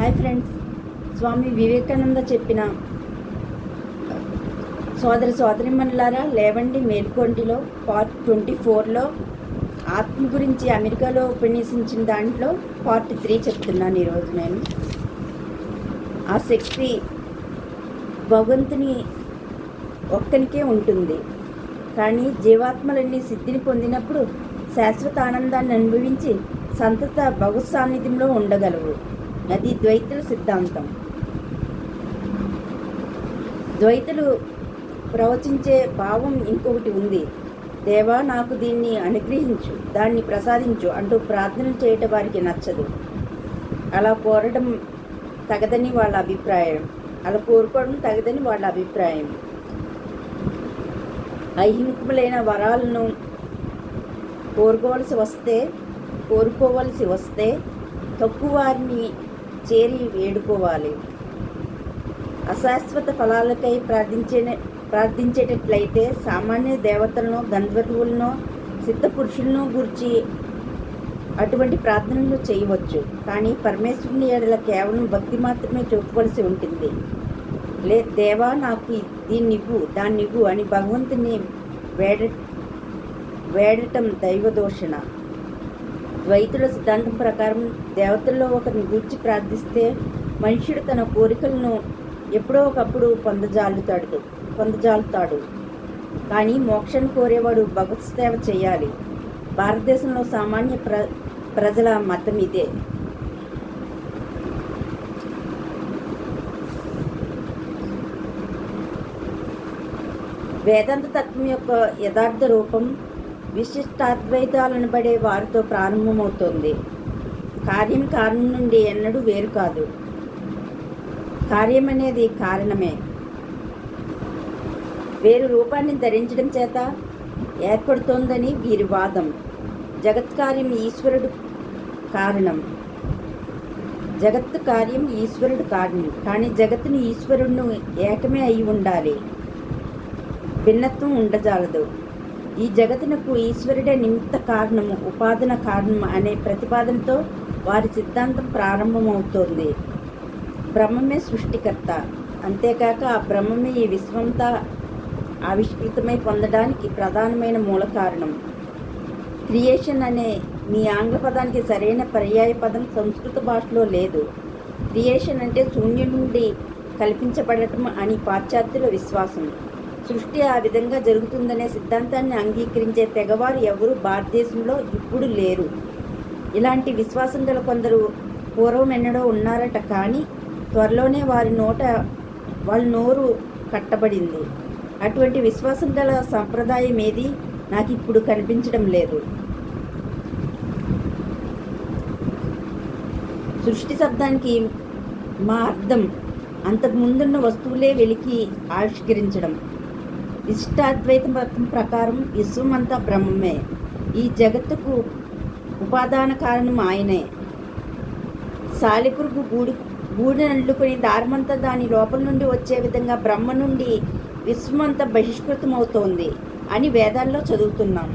Hi friends, Swami Vivekananda చెప్పిన సోదరిమణులారా లేవండి మేల్కొంటిలో part 24లో ఆత్మ గురించి అమెరికాలో ఉపన్యసించిన దాంట్లో పార్ట్ 3 చెప్తున్నాను ఈరోజు నేను. ఆ శక్తి భగవంతుని ఒక్కనికే ఉంటుంది, కానీ జీవాత్మలన్నీ సిద్ధిని పొందినప్పుడు శాశ్వత ఆనందాన్ని అనుభవించి సంతత భగవత్ సాన్నిధ్యంలో ఉండగలవు. అది ద్వైతుల సిద్ధాంతం. ద్వైతులు ప్రవచించే భావం ఇంకొకటి ఉంది. దేవా, నాకు దీన్ని అనుగ్రహించు, దాన్ని ప్రసాదించు అంటూ ప్రార్థనలు చేయటం వారికి నచ్చదు. అలా కోరడం తగదని వాళ్ళ అభిప్రాయం. అలా కోరుకోవడం తగదని వాళ్ళ అభిప్రాయం. ఐహికములైన వరాలను కోరుకోవలసి వస్తే తక్కువ వారిని చేరి వేడుకోవాలి. అశాశ్వత ఫలాలకై ప్రార్థించేటట్లయితే సామాన్య దేవతలను, గంధర్వులను, సిద్ధపురుషులను గురించి అటువంటి ప్రార్థనలు చేయవచ్చు. కానీ పరమేశ్వరుని ఎడల కేవలం భక్తి మాత్రమే చూపవలసి ఉంటుంది. దేవా, నాకు దీన్నివ్వు, దాన్నివ్వు అని భగవంతుని వేడటం దైవదోషణ. ద్వైతుల సిద్ధాంతం ప్రకారం దేవతల్లో ఒకరిని గూర్చి ప్రార్థిస్తే మనుష్యుడు తన కోరికలను ఎప్పుడో ఒకప్పుడు పొందజాలుతాడు. కానీ మోక్షాన్ని కోరేవాడు భగవత్ సేవ చేయాలి. భారతదేశంలో సామాన్య ప్రజల మతం ఇదే. వేదాంత తత్వం యొక్క యథార్థ రూపం విశిష్టాద్వైతాలనబడే వారితో ప్రారంభమవుతోంది. కార్యం కారణం నుండి ఎన్నడూ వేరు కాదు. కార్యం అనేది కారణమే. వేరు రూపాన్ని ధరించడం చేత ఏర్పడుతోందని వీరి వాదం. జగత్ కార్యం ఈశ్వరుడు కారణం. జగత్తు కార్యం ఈశ్వరుడు కారణం. కానీ జగత్తుని ఈశ్వరుడు ఏకమే అయి ఉండాలి, భిన్నత్వం ఉండజాలదు. ఈ జగత్తునకు ఈశ్వరుడే నిమిత్త కారణము, ఉపాదాన కారణము అనే ప్రతిపాదనతో వారి సిద్ధాంతం ప్రారంభమవుతోంది. బ్రహ్మమే సృష్టికర్త. అంతేకాక ఆ బ్రహ్మమే ఈ విశ్వంతా ఆవిష్కృతమై పొందడానికి ప్రధానమైన మూల కారణం. క్రియేషన్ అనే మీ ఆంగ్ల పదానికి సరైన పర్యాయ పదం సంస్కృత భాషలో లేదు. క్రియేషన్ అంటే శూన్యం నుండి కల్పించబడటం అని పాశ్చాత్యుల విశ్వాసం. సృష్టి ఆ విధంగా జరుగుతుందనే సిద్ధాంతాన్ని అంగీకరించే తెగవారు ఎవరు భారతదేశంలో ఇప్పుడు లేరు. ఇలాంటి విశ్వాసం గల కొందరు పూర్వం ఎన్నడో ఉన్నారట, కానీ త్వరలోనే వాళ్ళ నోరు కట్టబడింది. అటువంటి విశ్వాసం గల సంప్రదాయం ఏది నాకు ఇప్పుడు కనిపించడం లేదు. సృష్టి శబ్దానికి మా అర్థం అంతకుముందున్న వస్తువులే వెలికి ఆవిష్కరించడం. విశిష్టాద్వైత మతం ప్రకారం విశ్వమంతా బ్రహ్మమే. ఈ జగత్తుకు ఉపాదాన కారణం ఆయనే. సాలెపురుగు గూడిని అల్లుకొని దారమంతా దాని లోపల నుండి వచ్చే విధంగా బ్రహ్మ నుండి విశ్వమంతా బహిష్కృతమవుతోంది అని వేదాల్లో చదువుతున్నాం.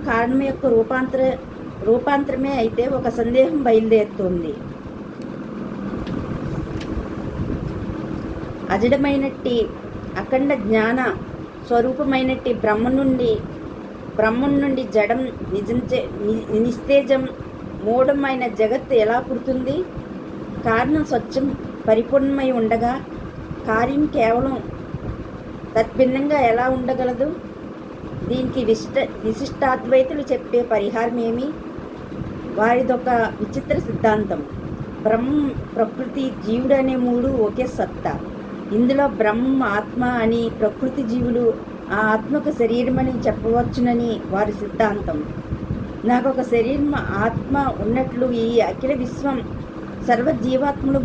కారణం యొక్క రూపాంతరమే అయితే ఒక సందేహం బయలుదేరుతోంది. అజడమైనట్టి అఖండ జ్ఞాన స్వరూపమైనట్టి బ్రహ్మం నుండి జడం నిస్తేజం మూఢమైన జగత్తు ఎలా పుడుతుంది? కారణం స్వచ్ఛం పరిపూర్ణమై ఉండగా కార్యం కేవలం తద్భిన్నంగా ఎలా ఉండగలదు? దీనికి విశిష్టాద్వైతులు చెప్పే పరిహారం ఏమి? వారిదొక విచిత్ర సిద్ధాంతం. బ్రహ్మం, ప్రకృతి, జీవుడు అనే మూడు ఒకే సత్తా. ఇందులో బ్రహ్మం ఆత్మ అని, ప్రకృతి జీవులు ఆ ఆత్మకు శరీరం అని చెప్పవచ్చునని వారి సిద్ధాంతం. నాకు ఒక శరీరం, ఆత్మ ఉన్నట్లు ఈ అఖిల విశ్వం సర్వజీవాత్మలు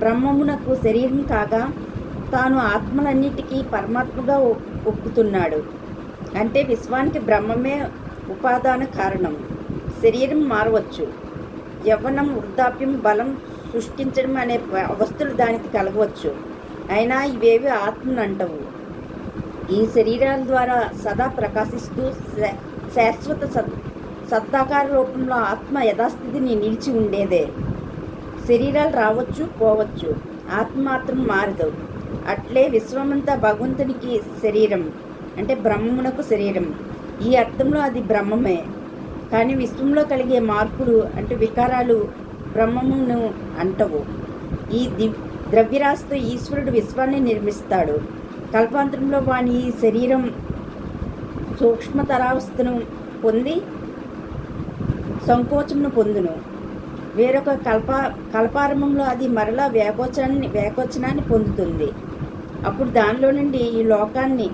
బ్రహ్మమునకు శరీరం కాగా తాను ఆత్మలన్నిటికీ పరమాత్మగా ఒప్పుతున్నాడు. అంటే విశ్వానికి బ్రహ్మమే ఉపాదాన కారణం. శరీరం మారవచ్చు. యవ్వనం, వృద్ధాప్యం, బలం సృష్టించడం అనే అవస్థలు దానికి కలగవచ్చు. అయినా ఇవేవి ఆత్మను అంటవు. ఈ శరీరాల ద్వారా సదా ప్రకాశిస్తూ శాశ్వత సత్తాకార రూపంలో ఆత్మ యథాస్థితిని నిలిచి ఉండేదే. శరీరాలు రావచ్చు పోవచ్చు, ఆత్మ మాత్రం మారదు. అట్లే విశ్వమంతా భగవంతునికి శరీరం, అంటే బ్రహ్మమునకు శరీరం. ఈ అర్థంలో అది బ్రహ్మమే. కానీ విశ్వంలో కలిగే మార్పులు అంటే వికారాలు బ్రహ్మమును అంటవు. ఈ ద్రవ్యరాశితో ఈశ్వరుడు విశ్వాన్ని నిర్మిస్తాడు. కల్పాంతరంలో వాని ఈ శరీరం సూక్ష్మతరావస్థను పొంది సంకోచమును పొందును. వేరొక కల్పారంభంలో అది మరలా వ్యాకోచనాన్ని పొందుతుంది. అప్పుడు దానిలో నుండి ఈ లోకాన్ని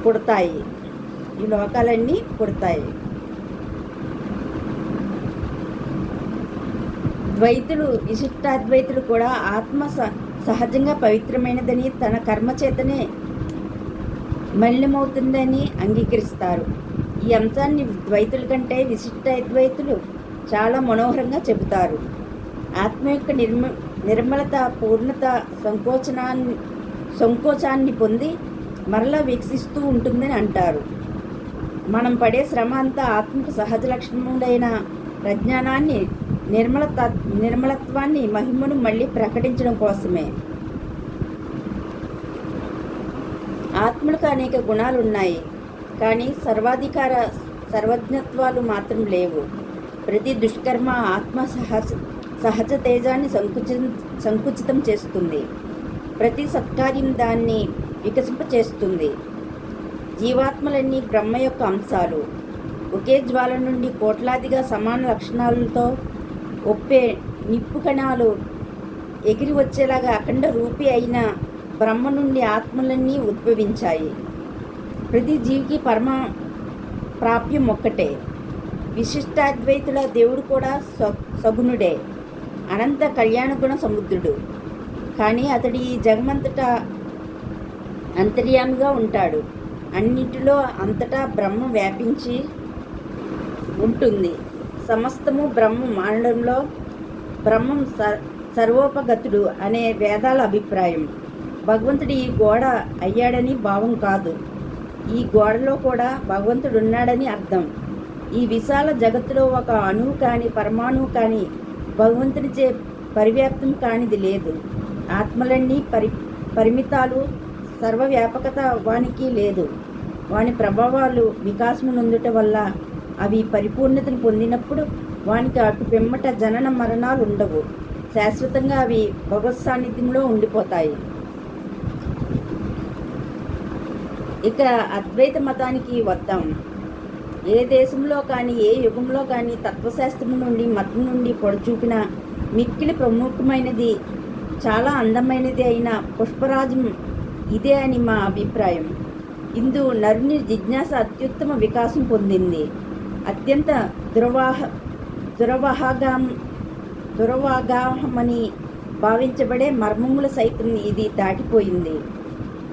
పుడతాయి, ఈ లోకాలన్నీ పుడతాయి. ద్వైతులు విశిష్టాద్వైతులు కూడా ఆత్మ సహజంగా పవిత్రమైనదని, తన కర్మ చేతనే మలినమవుతుందని అంగీకరిస్తారు. ఈ అంశాన్ని ద్వైతుల కంటే విశిష్టాద్వైతులు చాలా మనోహరంగా చెబుతారు. ఆత్మ యొక్క నిర్మలత, పూర్ణత సంకోచాన్ని పొంది మరలా వికసిస్తూ ఉంటుందని అంటారు. మనం పడే శ్రమ అంతా ఆత్మకు సహజ లక్షణములైన ప్రజ్ఞానాన్ని, నిర్మలత్వాన్ని, మహిమను మళ్ళీ ప్రకటించడం కోసమే. ఆత్మలకు అనేక గుణాలు ఉన్నాయి, కానీ సర్వజ్ఞత్వాలు మాత్రం లేవు. ప్రతి దుష్కర్మ ఆత్మ సహజ తేజాన్ని సంకుచితం చేస్తుంది. ప్రతి సత్కార్యం దాన్ని వికసింపచేస్తుంది. జీవాత్మలన్నీ బ్రహ్మ యొక్క అంశాలు. ఒకే జ్వాల నుండి కోట్లాదిగా సమాన లక్షణాలతో ఒప్పే నిప్పు కణాలు ఎగిరి వచ్చేలాగా అఖండ రూపి అయిన బ్రహ్మ నుండి ఆత్మలన్నీ ఉద్భవించాయి. ప్రతి జీవికి పరమ ప్రాప్యం ఒక్కటే. విశిష్టాద్వైతుల దేవుడు కూడా సగుణుడే, అనంత కళ్యాణగుణ సముద్రుడు. కానీ అతడి ఈ జగమంతటా అంతర్యామిగా ఉంటాడు. అన్నిటిలో అంతటా బ్రహ్మ వ్యాపించి ఉంటుంది. సమస్తము బ్రహ్మ మానడంలో బ్రహ్మం సర్వోపగతుడు అనే వేదాల అభిప్రాయం. భగవంతుడు ఈ గోడ అయ్యాడని భావం కాదు, ఈ గోడలో కూడా భగవంతుడు ఉన్నాడని అర్థం. ఈ విశాల జగత్తులో ఒక అణువు కానీ పరమాణువు కానీ భగవంతునిచే పరివ్యాప్తం కానిది లేదు. ఆత్మలన్నీ పరిమితాలు, సర్వవ్యాపకత వానికి లేదు. వాని ప్రభావాలు వికాసము నొందుట వల్ల అవి పరిపూర్ణతను పొందినప్పుడు వానికి అటు పిమ్మట జనన మరణాలు ఉండవు. శాశ్వతంగా అవి భగవత్ సాన్నిధ్యంలో ఉండిపోతాయి. ఇక అద్వైత మతానికి వద్దాం. ఏ దేశంలో కానీ ఏ యుగంలో కానీ తత్వశాస్త్రం నుండి మతం నుండి పొడచూపిన మిక్కిలి ప్రముఖమైనది, చాలా అందమైనది అయిన పుష్పరాజం ఇదే అని మా అభిప్రాయం. ఇందు నరుని జిజ్ఞాస అత్యుత్తమ వికాసం పొందింది. అత్యంత దురవగాహమని భావించబడే మర్మముల సైతం ఇది దాటిపోయింది.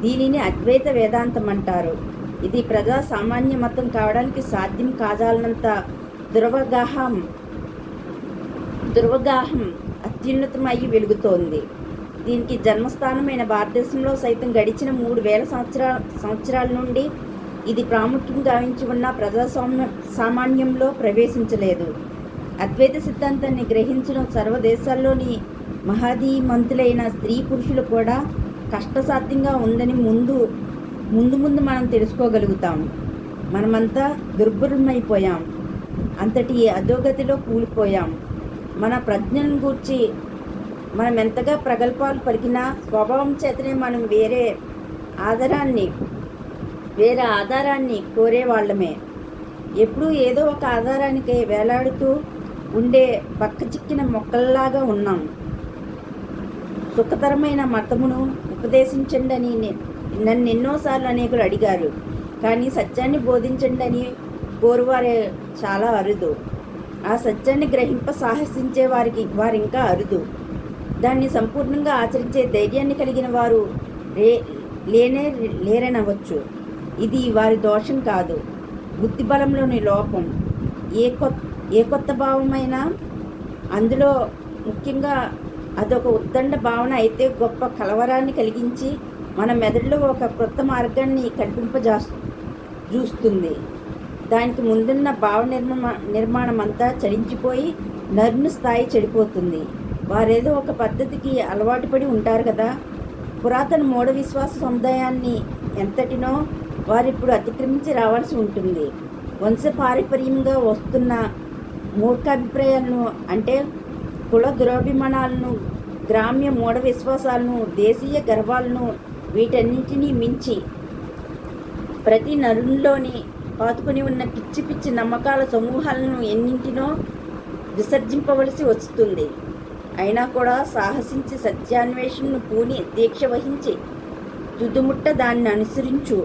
దీనిని అద్వైత వేదాంతం అంటారు. ఇది ప్రజా సామాన్య మతం కావడానికి సాధ్యం కాజాలనంత దుర్వగాహం అత్యున్నతమయ్యి వెలుగుతోంది. దీనికి జన్మస్థానమైన భారతదేశంలో సైతం గడిచిన 3000 సంవత్సరాల నుండి ఇది ప్రాముఖ్యం గావించి ఉన్న సామాన్యంలో ప్రవేశించలేదు. అద్వైత సిద్ధాంతాన్ని గ్రహించడం సర్వదేశాల్లోని మహాధీమంతులైన స్త్రీ పురుషులు కూడా కష్టసాధ్యంగా ఉందని ముందు మనం తెలుసుకోగలుగుతాం. మనమంతా దుర్బలమైపోయాం, అంతటి అధోగతిలో కూలిపోయాం. మన ప్రజ్ఞను గూర్చి మనం ఎంతగా ప్రగల్భాలు పలికినా స్వభావం చేతనే మనం వేరే ఆధారాన్ని కోరేవాళ్ళమే. ఎప్పుడూ ఏదో ఒక ఆధారానికే వేలాడుతూ ఉండే బక్కచిక్కిన మొక్కల్లాగా ఉన్నాం. సుఖతరమైన మతమును ఉపదేశించండి అని నన్ను ఎన్నోసార్లు అనేకులు అడిగారు. కానీ సత్యాన్ని బోధించండి అని కోరువారే చాలా అరుదు. ఆ సత్యాన్ని గ్రహింప సాహసించే వారింకా అరుదు. దాన్ని సంపూర్ణంగా ఆచరించే ధైర్యాన్ని కలిగిన వారు లేరనవచ్చు. ఇది వారి దోషం కాదు, బుద్ధిబలంలోని లోపం. ఏ కొత్త భావమైనా, అందులో ముఖ్యంగా అదొక ఉద్దండ భావన అయితే గొప్ప కలవరాన్ని కలిగించి మన మెదడులో ఒక కొత్త మార్గాన్ని కల్పింపజూస్తుంది. దానికి ముందున్న భావ నిర్మాణం అంతా చలించిపోయి నరుని స్థాయి చెడిపోతుంది. వారేదో ఒక పద్ధతికి అలవాటు పడి ఉంటారు కదా. పురాతన మూఢ విశ్వాస సముదాయాన్ని ఎంతటినో వారిప్పుడు అతిక్రమించి రావాల్సి ఉంటుంది. వంశపారంపర్యంగా వస్తున్న మూర్ఖాభిప్రాయాలను, అంటే కుల దురాభిమానాలను, గ్రామ్య మూఢ విశ్వాసాలను, దేశీయ గర్వాలను, వీటన్నిటినీ మించి ప్రతి నరునిలోని పాతుకుని ఉన్న పిచ్చి పిచ్చి నమ్మకాల సమూహాలను ఎన్నింటినో విసర్జింపవలసి వస్తుంది. అయినా కూడా సాహసించి సత్యాన్వేషణను పూని దీక్ష వహించి తుదుముట్ట దాన్ని అనుసరించు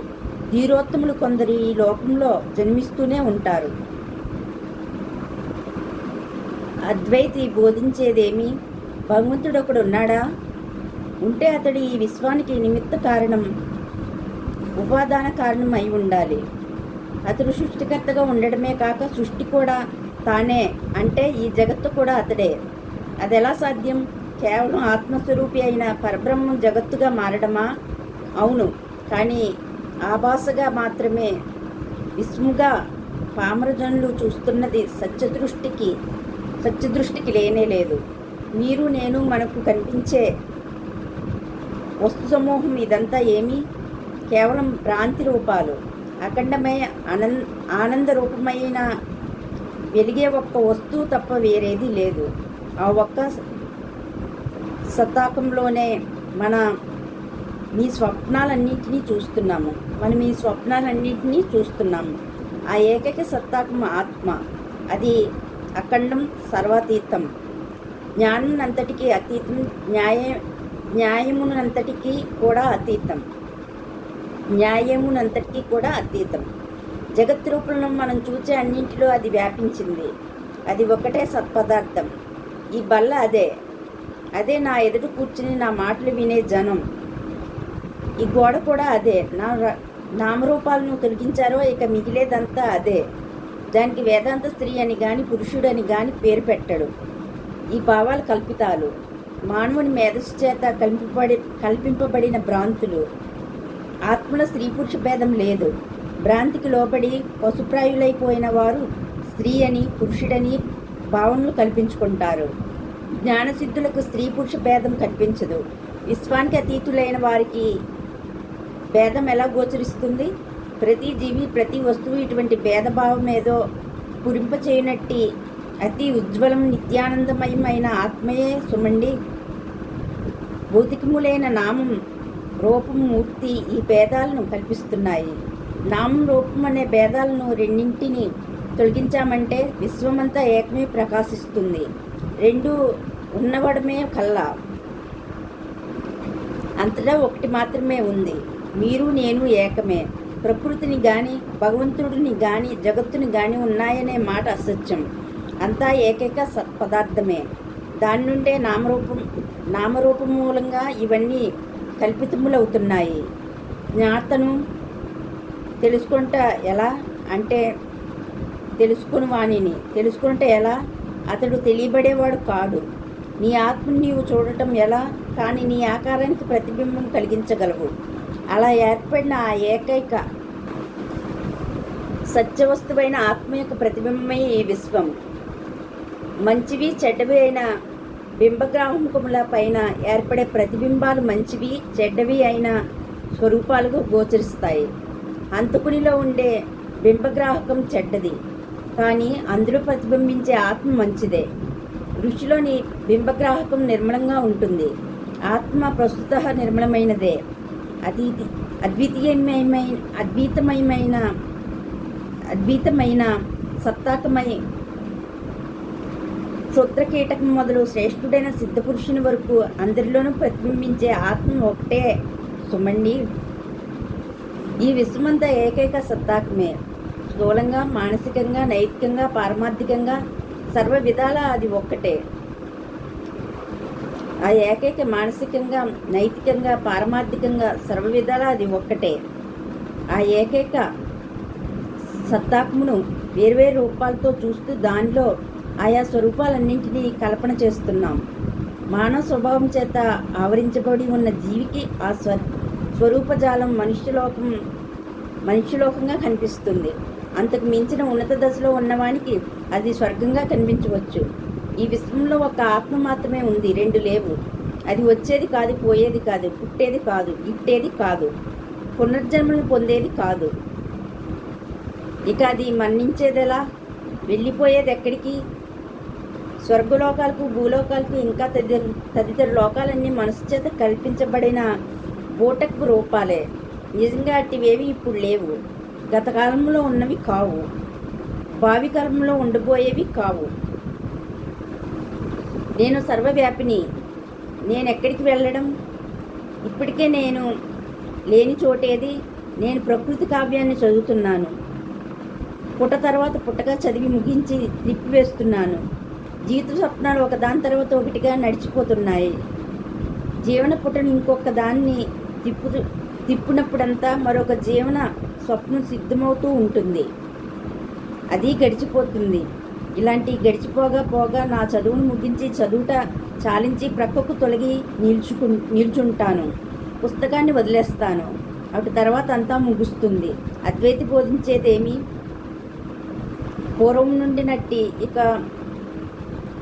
ధీరోత్తములు కొందరు ఈ లోకంలో జన్మిస్తూనే ఉంటారు. అద్వైతి బోధించేదేమి? భగవంతుడు ఒకడు ఉన్నాడా? ఉంటే అతడు ఈ విశ్వానికి నిమిత్త కారణం, ఉపాదాన కారణం అయి ఉండాలి. అతడు సృష్టికర్తగా ఉండడమే కాక సృష్టి కూడా తానే, అంటే ఈ జగత్తు కూడా అతడే. అది ఎలా సాధ్యం? కేవలం ఆత్మస్వరూపి అయిన పరబ్రహ్మం జగత్తుగా మారడమా? అవును, కానీ ఆభాసగా మాత్రమే. విస్ముగా పామరజనులు చూస్తున్నది సత్యదృష్టికి లేనే లేదు. మీరు నేను మనకు కనిపించే వస్తు సమూహం ఇదంతా ఏమి? కేవలం భ్రాంతి రూపాలు. అఖండమయ ఆనంద రూపమైన వెలిగే ఒక్క వస్తువు తప్ప వేరేది లేదు. ఆ ఒక్క సత్తాకంలోనే మనం ఈ స్వప్నాలన్నింటినీ చూస్తున్నాము. ఆ ఏకైక సత్తాకం ఆత్మ. అది అఖండం, సర్వాతీతం, జ్ఞానమునంతటికీ అతీతం, న్యాయమునంతటికీ కూడా అతీతం. జగత్ రూపంలో మనం చూసే అన్నింటిలో అది వ్యాపించింది. అది ఒకటే సత్పదార్థం. ఈ బల్ల అదే నా ఎదుట కూర్చుని నా మాటలు వినే జనం. ఈ గోడ కూడా అదే. నామరూపాలను తొలగించారో ఇక మిగిలేదంతా అదే. దానికి వేదాంత స్త్రీ అని గాని పురుషుడని గాని పేరు పెట్టడు. ఈ భావాలు కల్పితాలు, మానవుని మేధస్సు చేత కల్పింపబడిన భ్రాంతులు. ఆత్మలో స్త్రీ పురుష భేదం లేదు. భ్రాంతికి లోబడి పశుప్రాయులైపోయిన వారు స్త్రీ అని పురుషుడని భావనలు కల్పించుకుంటారు. జ్ఞానసిద్ధులకు స్త్రీ పురుష భేదం కనిపించదు. విశ్వానికి అతీతులైన వారికి భేదం ఎలా గోచరిస్తుంది? ప్రతి జీవి, ప్రతి వస్తువు ఇటువంటి భేదభావం ఏదో పురింపచేయనట్టి అతి ఉజ్వలం నిత్యానందమయమైన ఆత్మయే సుమండి. భౌతికములైన నామం, రూపం, మూర్తి ఈ భేదాలను కల్పిస్తున్నాయి. నామం, రూపం అనే భేదాలను రెండింటిని తొలగించామంటే విశ్వమంతా ఏకమే ప్రకాశిస్తుంది. రెండు ఉన్నవడమే కల్లా. అంతటా ఒకటి మాత్రమే ఉంది. మీరు నేను ఏకమే. ప్రకృతిని గాని, భగవంతుడిని గాని, జగత్తుని గాని ఉన్నాయనే మాట అసత్యం. అంతా ఏకైక సత్పదార్థమే. దాని నుండే నామరూపం మూలంగా ఇవన్నీ కల్పితములవుతున్నాయి. జ్ఞాతను తెలుసుకుంటా ఎలా? అంటే తెలుసుకుని వాణిని తెలుసుకుంటే ఎలా? అతడు తెలియబడేవాడు కాడు. నీ ఆత్మను నీవు చూడటం ఎలా? కానీ నీ ఆకారానికి ప్రతిబింబం కలిగించగలవు. అలా ఏర్పడిన ఆ ఏకైక సత్యవస్తువైన ఆత్మ యొక్క ప్రతిబింబమే ఈ విశ్వం. మంచివి చెడ్డవి అయిన బింబగ్రాహముల పైన ఏర్పడే ప్రతిబింబాలు మంచివి చెడ్డవి అయిన స్వరూపాలుగా గోచరిస్తాయి. అంతకునిలో ఉండే బింబగ్రాహకం చెడ్డది, కానీ అందులో ప్రతిబింబించే ఆత్మ మంచిదే. ఋషిలోని బింబగ్రాహకం నిర్మలంగా ఉంటుంది. ఆత్మ ప్రస్తుత నిర్మలమైనదే. అద్వితమైన సత్తాకమై క్షుద్రకీటకం మొదలు శ్రేష్ఠుడైన సిద్ధపురుషుని వరకు అందరిలోనూ ప్రతిబింబించే ఆత్మ ఒకటే సుమండి. ఈ విశ్వమంతా ఏకైక సత్తాకమే. స్థూలంగా, మానసికంగా, నైతికంగా, పారమార్థికంగా సర్వ విధాలా అది ఒక్కటే. ఆ ఏకైక మానసికంగా, నైతికంగా, పారమార్థికంగా సర్వ విధాలా అది ఒక్కటే. ఆ ఏకైక సత్తాత్మను వేర్వేరు రూపాలతో చూస్తూ దానిలో ఆయా స్వరూపాలన్నింటినీ కల్పన చేస్తున్నాం. మానవ స్వభావం చేత ఆవరించబడి ఉన్న జీవికి ఆ స్వరూపజాలం మనుష్యలోకంగా కనిపిస్తుంది. అంతకు మించిన ఉన్నత దశలో ఉన్నవానికి అది స్వర్గంగా కనిపించవచ్చు. ఈ విశ్వంలో ఒక ఆత్మ మాత్రమే ఉంది, రెండు లేవు. అది వచ్చేది కాదు, పోయేది కాదు, పుట్టేది కాదు, గిట్టేది కాదు, పునర్జన్మను పొందేది కాదు. ఇక అది మరణించేదెలా? వెళ్ళిపోయేది ఎక్కడికి? స్వర్గలోకాలకు, భూలోకాలకు, ఇంకా తదితర లోకాలన్నీ మనసు చేత కల్పించబడిన బూటకు రూపాలే. నిజంగా అట్టివేవి ఇప్పుడు లేవు. గత కాలంలో ఉన్నవి కావు, భావి కాలంలో ఉండబోయేవి కావు. నేను సర్వవ్యాపిని. నేనెక్కడికి వెళ్ళడం? ఇప్పటికే నేను లేని చోటేది? నేను ప్రకృతి కావ్యాన్ని చదువుతున్నాను. పుట తర్వాత పుటగా చదివి ముగించి తిప్పివేస్తున్నాను. జీవిత స్వప్నాలు ఒకదాని తర్వాత ఒకటిగా నడిచిపోతున్నాయి. జీవన పుటను ఇంకొక దాన్ని తిప్పునప్పుడంతా మరొక జీవన స్వప్నం సిద్ధమవుతూ ఉంటుంది. అది గడిచిపోతుంది. ఇలాంటి గడిచిపోగా నా చదువును ముగించి చదువుట చాలించి ప్రక్కకు తొలగి నిల్చుంటాను. పుస్తకాన్ని వదిలేస్తాను. అటు తర్వాత అంతా ముగుస్తుంది. అద్వైతి బోధించేదేమి? పూర్వం నుండి నట్టి ఇక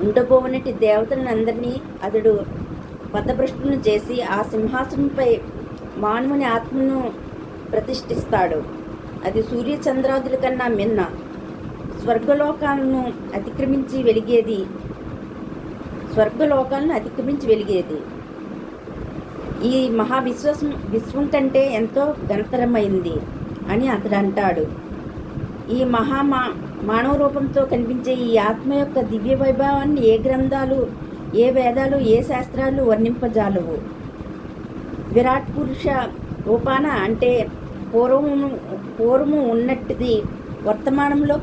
ఉండబోనట్టి దేవతలను అందరినీ అతడు పథభ్రష్టులను చేసి ఆ సింహాసనంపై మానవుని ఆత్మను ప్రతిష్ఠిస్తాడు. అది సూర్యచంద్రాదుల కన్నా మిన్న. స్వర్గలోకాలను అతిక్రమించి వెలిగేది ఈ విశ్వం కంటే ఎంతో ఘనతరమైంది అని అతడు అంటాడు. ఈ మానవ రూపంతో కనిపించే ఈ ఆత్మ యొక్క దివ్య వైభవాన్ని ఏ గ్రంథాలు, ఏ వేదాలు, ఏ శాస్త్రాలు వర్ణింపజాలవు. విరాట్ పురుష రూపాన అంటే పూర్వము ఉన్నట్టుది, వర్తమానంలో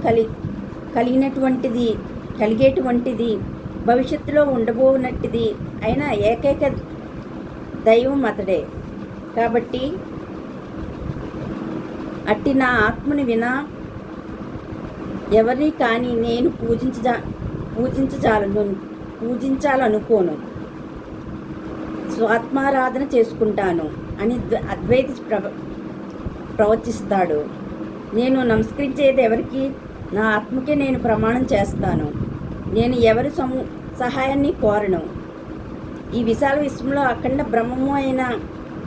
కలిగేటువంటిది, భవిష్యత్తులో ఉండబోనట్టుది అయిన ఏకైక దైవం అతడే. కాబట్టి అట్టి నా ఆత్మని వినా ఎవరిని కానీ నేను పూజించాలనుకోను. స్వాత్మారాధన చేసుకుంటాను అని అద్వైతి ప్రవచిస్తాడు. నేను నమస్కరించేది ఎవరికి? నా ఆత్మకే నేను ప్రమాణం చేస్తాను. నేను ఎవరి సహాయాన్ని కోరను. ఈ విశాల విశ్వంలో అఖండ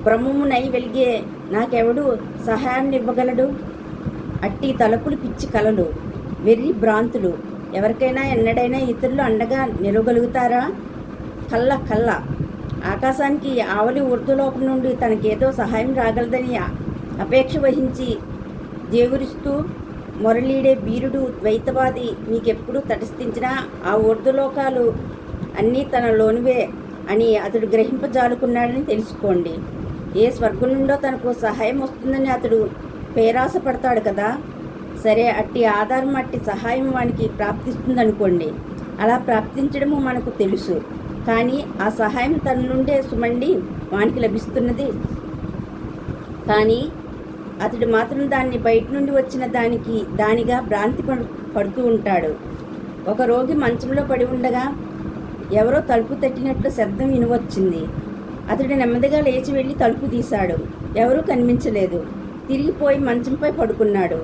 బ్రహ్మమునై వెలిగే నాకెవడు సహాయాన్ని ఇవ్వగలడు? అట్టి తలపులు, పిచ్చి కలలు, వెర్రి భ్రాంతులు ఎవరికైనా ఎన్నడైనా ఇతరులు అండగా నిలవగలుగుతారా? కళ్ళ ఆకాశానికి ఆవలి ఊర్ధ్వలోకం నుండి తనకేదో సహాయం రాగలదని అపేక్ష వహించి దేవురిస్తూ మొరలీడే వీరుడు ద్వైతవాది మీకెప్పుడు తటస్థించినా ఆ ఊర్ధ్వలోకాలు అన్నీ తనలోనివే అని అతడు గ్రహింపజాలుకున్నాడని తెలుసుకోండి. ఏ స్వర్గం నుండో తనకు సహాయం వస్తుందని అతడు పేరాస పడతాడు కదా. సరే, అట్టి ఆధారం, అట్టి సహాయం వానికి ప్రాప్తిస్తుందనుకోండి. అలా ప్రాప్తించడము మనకు తెలుసు. కానీ ఆ సహాయం తన నుండే సుమండి వానికి లభిస్తున్నది. కానీ అతడు మాత్రం దాన్ని బయట నుండి వచ్చిన దానిగా భ్రాంతి పడుతూ ఉంటాడు. ఒక రోగి మంచంలో పడి ఉండగా ఎవరో తలుపు తట్టినట్లు శబ్దం వినవచ్చింది. అతడు నెమ్మదిగా లేచి వెళ్ళి తలుపు తీశాడు. ఎవరూ కనిపించలేదు. తిరిగిపోయి మంచంపై పడుకున్నాడు.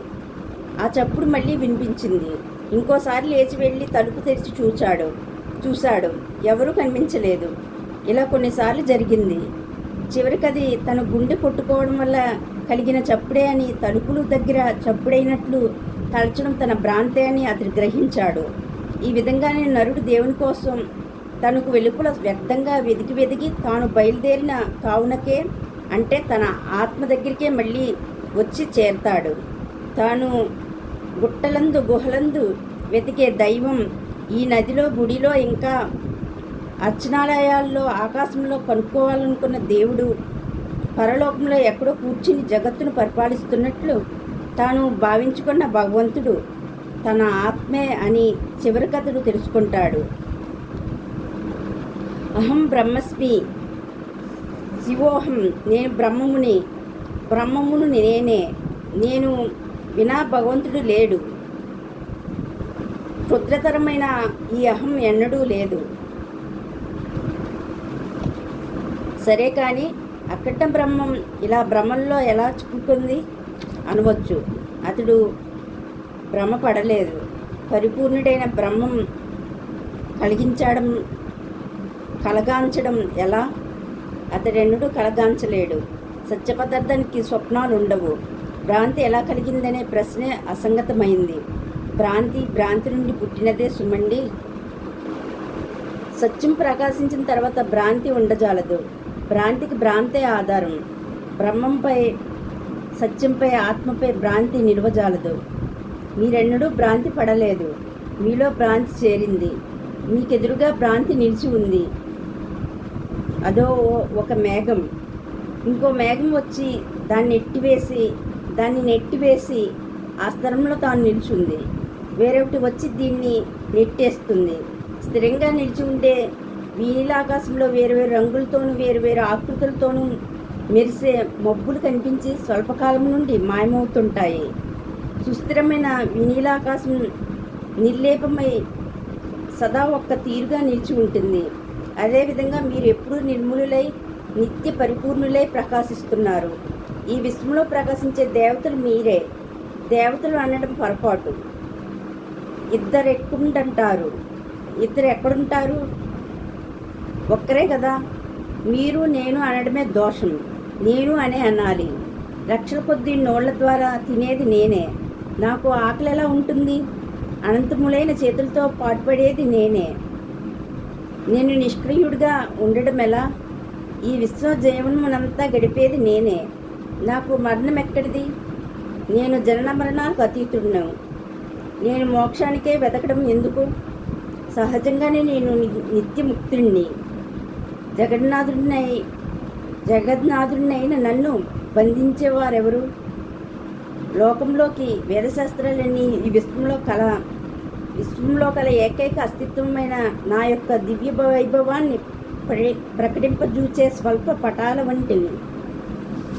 ఆ చప్పుడు మళ్ళీ వినిపించింది. ఇంకోసారి లేచి వెళ్ళి తలుపు తెరిచి చూశాడు. ఎవరూ కనిపించలేదు. ఇలా కొన్నిసార్లు జరిగింది. చివరికది తన గుండె కొట్టుకోవడం వల్ల కలిగిన చప్పుడే అని, తలుపులు దగ్గర చప్పుడైనట్లు తలచడం తన భ్రాంతే అని అతడు గ్రహించాడు. ఈ విధంగానే నరుడు దేవుని కోసం తనకు వెలుపల వ్యర్థంగా వెదికి తాను బయలుదేరిన కావునకే, అంటే తన ఆత్మ దగ్గరికే మళ్ళీ వచ్చి చేరతాడు. తాను గుట్టలందు గుహలందు వెతికే దైవం ఈ నదిలో, గుడిలో, ఇంకా అర్చనాలయాల్లో, ఆకాశంలో కనుక్కోవాలనుకున్న దేవుడు పరలోకంలో ఎక్కడో కూర్చుని జగత్తును పరిపాలిస్తున్నట్లు తాను భావించుకున్న భగవంతుడు తన ఆత్మే అని చివరికతడు తెలుసుకుంటాడు. అహం బ్రహ్మస్మి శివోహం, నేను బ్రహ్మమును నేనే, నేను వినా భగవంతుడు లేడు. క్షుద్రతరమైన ఈ అహం ఎన్నడూ లేదు. సరే, కానీ అక్కట బ్రహ్మం ఇలా బ్రహ్మంలో ఎలా చిక్కుకుంది అనవచ్చు. అతడు భ్రమ పడలేదు. పరిపూర్ణుడైన బ్రహ్మం కలగాంచడం ఎలా? అతడెన్నడూ కలగాంచలేడు. సత్య పదార్థానికి స్వప్నాలు ఉండవు. భ్రాంతి ఎలా కలిగిందనే ప్రశ్నే అసంగతమైంది. భ్రాంతి నుండి పుట్టినదే సుమండి. సత్యం ప్రకాశించిన తర్వాత భ్రాంతి ఉండజాలదు. భ్రాంతికి భ్రాంతే ఆధారం. బ్రహ్మంపై, సత్యంపై, ఆత్మపై భ్రాంతి నిలవజాలదు. మీరెన్నడూ భ్రాంతి పడలేదు. మీలో భ్రాంతి చేరింది. మీకెదురుగా భ్రాంతి నిలిచి ఉంది. అదో ఒక మేఘం. ఇంకో మేఘం వచ్చి దాన్ని నెట్టివేసి ఆ స్థలంలో తాను నిల్చుంది. వేరొకటి వచ్చి దీన్ని నెట్టేస్తుంది. స్థిరంగా నిలిచి ఉండే నీలాకాశంలో వేరువేరు రంగులతోనూ వేరువేరు ఆకృతులతోనూ మెరిసే మబ్బులు కనిపించి స్వల్పకాలం నుండి మాయమవుతుంటాయి. సుస్థిరమైన నీలాకాశం నిర్లేపమై సదా ఒక్క తీరుగా నిలిచి ఉంటుంది. అదేవిధంగా మీరు ఎప్పుడూ నిర్మూలులై నిత్య పరిపూర్ణులై ప్రకాశిస్తున్నారు. ఈ విశ్వంలో ప్రకాశించే దేవతలు మీరే. దేవతలు అనడం పొరపాటు. ఇద్దరు ఎక్కడుంటారు? ఒక్కరే కదా. మీరు నేను అనడమే దోషం. నేను అనే అనాలి. లక్షల కొద్ది నోళ్ల ద్వారా తినేది నేనే. నాకు ఆకలి ఎలా ఉంటుంది? అనంతములైన చేతులతో పాటుపడేది నేనే. నేను నిష్క్రియుడిగా ఉండడం ఎలా? ఈ విశ్వ జీవనమునంతా గడిపేది నేనే. నాకు మరణం ఎక్కడిది? నేను జనన మరణాలకు అతీతుడును. నేను మోక్షానికే వెతకడం ఎందుకు? సహజంగానే నేను నిత్యముక్తుడిని. జగన్నాథుడినైన నన్ను బంధించేవారెవరు? లోకంలోకి వేదశాస్త్రాలన్నీ ఈ విశ్వంలో కల ఏకైక అస్తిత్వమైన నా యొక్క దివ్య వైభవాన్ని ప్రకటింపజూచే స్వల్ప పటాల వంటివి.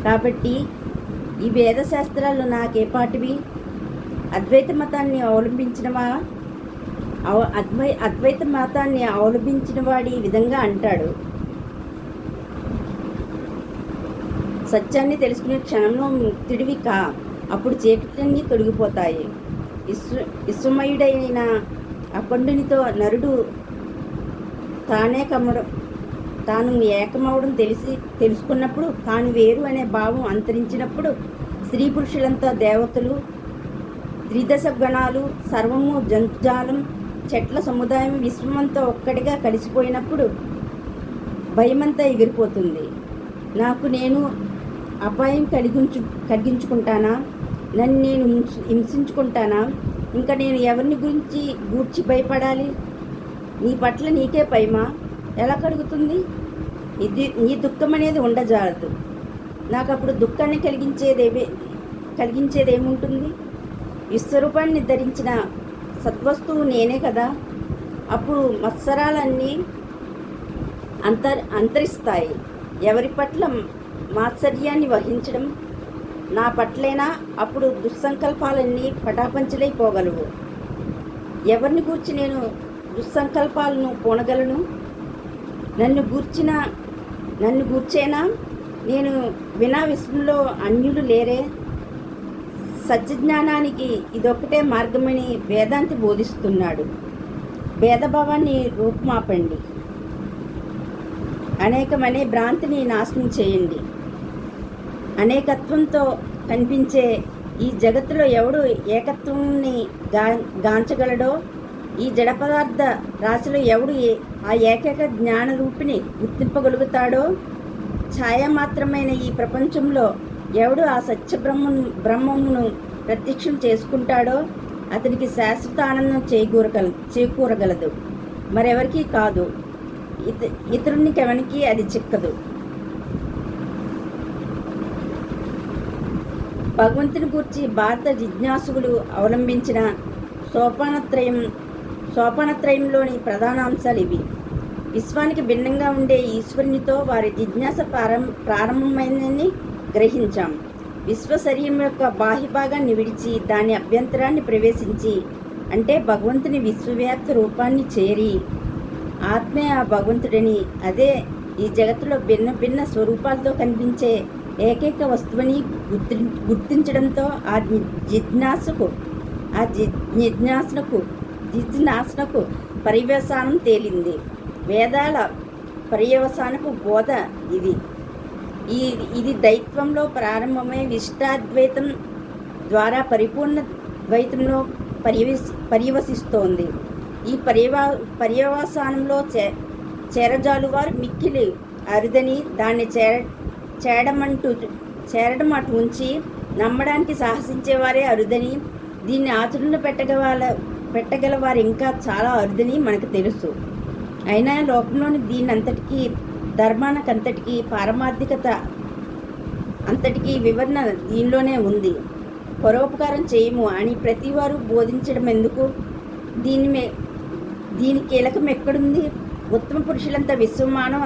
కాబట్టి ఈ వేదశాస్త్రాలు నాకేపాటివి? అద్వైత మతాన్ని అవలంబించిన వాడి ఈ విధంగా అంటాడు. సత్యాన్ని తెలుసుకునే క్షణంలో ముక్తుడివి కా. అప్పుడు చీకట్లన్నీ తొలగిపోతాయి. విశ్వమయుడైన అఖండునితో నరుడు తాను ఏకమవడం తెలుసుకున్నప్పుడు, తాను వేరు అనే భావం అంతరించినప్పుడు, స్త్రీ పురుషులంతా దేవతలు, త్రిదశ గణాలు, సర్వము జంతుజాలం, చెట్ల సముదాయం, విశ్వమంతా ఒక్కటిగా కలిసిపోయినప్పుడు భయమంతా ఎగిరిపోతుంది. నాకు నేను అపాయం కలిగించుకుంటానా? నన్ను నేను హింసించుకుంటానా? ఇంకా నేను ఎవరిని గూర్చి భయపడాలి? నీ పట్ల నీకే భయమా ఎలా కలుగుతుంది? నీ దుఃఖం అనేది ఉండజాలదు. నాకు అప్పుడు దుఃఖాన్ని కలిగించేదేముంటుంది? విశ్వరూపాన్ని ధరించిన సద్వస్తువు నేనే కదా. అప్పుడు మత్సరాలన్నీ అంతరిస్తాయి. ఎవరి పట్ల మాత్సర్యాన్ని వహించడం నా పట్లేనా? అప్పుడు దుస్సంకల్పాలన్నీ పటాపంచలైపోగలవు. ఎవరిని గూర్చి నేను దుస్సంకల్పాలను పోనగలను? నన్ను గూర్చేనా? నేను వినా విశ్వంలో అన్యులు లేరే. సత్యజ్ఞానానికి ఇదొక్కటే మార్గమని వేదాంతి బోధిస్తున్నాడు. భేదభావాన్ని రూపుమాపండి. అనేకమనే భ్రాంతిని నాశనం చేయండి. అనేకత్వంతో కనిపించే ఈ జగత్తులో ఎవడు ఏకత్వాన్ని గాంచగలడో, ఈ జడ పదార్థ రాశిలో ఎవడు ఆ ఏకైక జ్ఞాన రూపిని గుర్తింపగలుగుతాడో, ఛాయామాత్రమైన ఈ ప్రపంచంలో ఎవడు ఆ సత్య బ్రహ్మమును ప్రత్యక్షం చేసుకుంటాడో అతనికి శాశ్వత ఆనందం చేకూరగలదు. మరెవరికి కాదు. ఇతరునికి ఎవరికి అది చిక్కదు. భగవంతుని గూర్చి భారత జిజ్ఞాసులు అవలంబించిన సోపానత్రయంలోని ప్రధాన అంశాలు ఇవి. విశ్వానికి భిన్నంగా ఉండే ఈశ్వరునితో వారి జిజ్ఞాస ప్రారంభమైందని గ్రహించాం. విశ్వ శరీరం యొక్క బాహ్య భాగాన్ని విడిచి దాని అభ్యంతరాన్ని ప్రవేశించి, అంటే భగవంతుని విశ్వవ్యాప్త రూపాన్ని చేరి, ఆత్మే ఆ భగవంతుడని, అదే ఈ జగత్తులో భిన్న భిన్న స్వరూపాలతో కనిపించే ఏకైక వస్తువుని గుర్తించడంతో ఆ జిజ్ఞాసకు ఆ జిజ్ఞాసనకు పర్యవసానం తేలింది. వేదాల పర్యవసానపు బోధ ఇది దైత్వంలో ప్రారంభమై విశిష్టాద్వైతం ద్వారా పరిపూర్ణ ద్వైతంలో పర్యవసిస్తోంది. ఈ పర్యవసానంలో చేరజాలు వారు మిక్కిలి అరుదని దాన్ని చేరడం అటు ఉంచి నమ్మడానికి సాహసించేవారే అరుదని, దీన్ని ఆచరణ పెట్టగల వారు ఇంకా చాలా అరుదని మనకు తెలుసు. అయినా లోకంలోని దీని అంతటికీ ధర్మానికంతటికీ పారమార్థికత అంతటికీ వివరణ దీనిలోనే ఉంది. పరోపకారం చేయము అని ప్రతివారు బోధించడం ఎందుకు? దీని కీలకం ఎక్కడుంది? ఉత్తమ పురుషులంతా విశ్వమానవ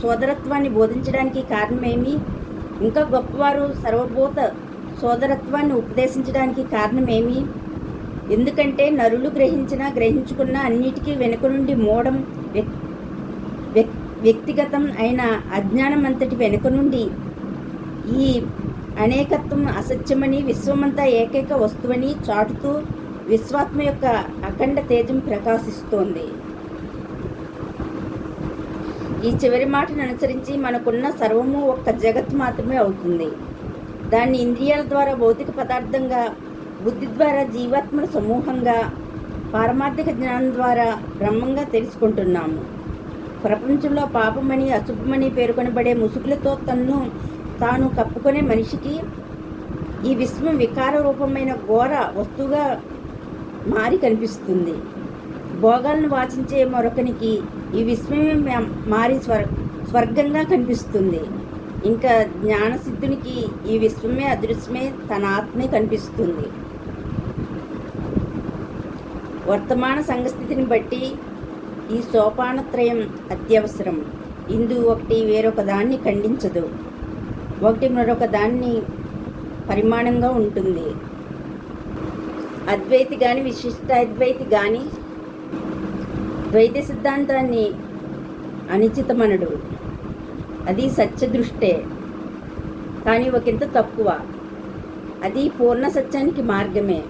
సోదరత్వాన్ని బోధించడానికి కారణమేమి? ఇంకా గొప్పవారు సర్వభూత సోదరత్వాన్ని ఉపదేశించడానికి కారణమేమి? ఎందుకంటే నరులు గ్రహించుకున్న అన్నిటికీ వెనుక నుండి మూఢం, వ్యక్తిగతం అయిన అజ్ఞానం అంతటి వెనుక నుండి ఈ అనేకత్వం అసత్యమని, విశ్వమంతా ఏకైక వస్తువని చాటుతూ విశ్వాత్మ యొక్క అఖండ తేజం ప్రకాశిస్తోంది. ఈ చివరి మాటను అనుసరించి మనకున్న సర్వము ఒక్క జగత్తు మాత్రమే అవుతుంది. దాన్ని ఇంద్రియాల ద్వారా భౌతిక పదార్థంగా, బుద్ధి ద్వారా జీవాత్మల సమూహంగా, పారమార్థిక జ్ఞానం ద్వారా బ్రహ్మంగా తెలుసుకుంటున్నాము. ప్రపంచంలో పాపమని, అశుభమని పేర్కొనబడే ముసుగులతో తాను కప్పుకునే మనిషికి ఈ విశ్వం వికార రూపమైన ఘోర వస్తువుగా మారి కనిపిస్తుంది. భోగాలను వాచించే మరొకనికి ఈ విశ్వమే మారి స్వర్గంగా కనిపిస్తుంది. ఇంకా జ్ఞానసిద్ధునికి ఈ విశ్వమే అదృశ్యమే తన ఆత్మే కనిపిస్తుంది. వర్తమాన సంఘస్థితిని బట్టి ఈ సోపానత్రయం అత్యవసరం. ఇందు ఒకటి వేరొక దాన్ని ఖండించదు, ఒకటి మరొక దాన్ని పరిమాణంగా ఉంటుంది. అద్వైతి కానీ విశిష్టాద్వైతి కానీ ద్వైత సిద్ధాంతాన్ని అనిశ్చితమనడు. అది సత్యదృష్టే, కానీ ఒకంత తక్కువ. అది పూర్ణ సత్యానికి మార్గమే.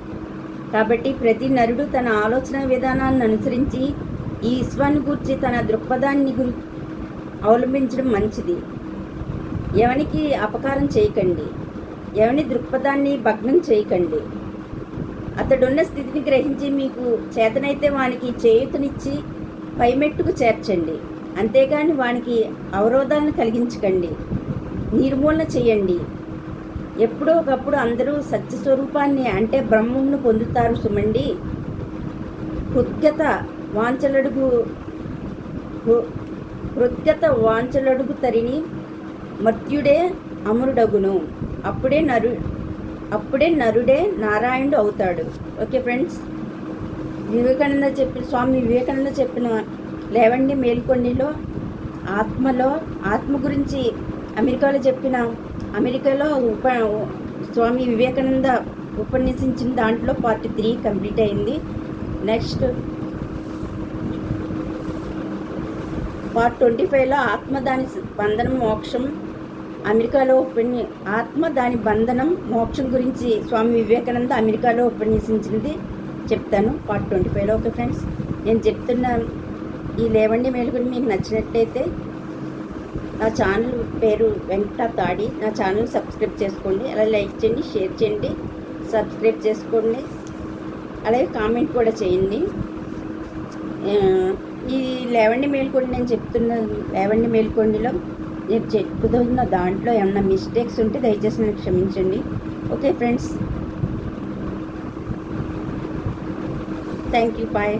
కాబట్టి ప్రతి నరుడు తన ఆలోచన విధానాన్ని అనుసరించి ఈ విశ్వాన్ని గురించి తన దృక్పథాన్ని అవలంబించడం మంచిది. ఎవనికి అపకారం చేయకండి, ఎవని దృక్పథాన్ని భగ్నం చేయకండి. అతడున్న స్థితిని గ్రహించి మీకు చేతనైతే వానికి చేయూతనిచ్చి పైమెట్టుకు చేర్చండి. అంతేగాని వానికి అవరోధాలను కలిగించకండి, నిర్మూలన చేయండి. ఎప్పుడో ఒకప్పుడు అందరూ సత్యస్వరూపాన్ని అంటే బ్రహ్మమును పొందుతారు సుమండి. హృద్గత వాంఛలడుగు తరిని మర్త్యుడే అమరుడగును. అప్పుడే నరుడే నారాయణుడు అవుతాడు. ఓకే ఫ్రెండ్స్, స్వామి వివేకానంద చెప్పిన లేవండి మేల్కొండిలో ఆత్మ గురించి అమెరికాలో స్వామి వివేకానంద ఉపన్యసించిన దాంట్లో పార్ట్ 3 కంప్లీట్ అయింది. నెక్స్ట్ పార్ట్ 25లో ఆత్మ దాని బంధనం మోక్షం ఆత్మ దాని బంధనం మోక్షం గురించి స్వామి వివేకానంద అమెరికాలో ఉపన్యసించింది చెప్తాను పార్ట్ 25లో. ఓకే ఫ్రెండ్స్, నేను చెప్తున్న ఈ లేవండి మేలుకొని మీకు నచ్చినట్లయితే నా ఛానల్ పేరు వెంకట తాడి. నా ఛానల్ సబ్స్క్రైబ్ చేసుకోండి, అలాగే లైక్ చేయండి, షేర్ చేయండి, సబ్స్క్రైబ్ చేసుకోండి, అలాగే కామెంట్ కూడా చేయండి. ఈ లేవండి మేల్కొండి నేను చెప్తున్న లేవండి మేల్కొండిలో నేను చెప్పుతున్న దాంట్లో ఏమన్నా మిస్టేక్స్ ఉంటే దయచేసి నాకు క్షమించండి. Okay friends, thank you, bye.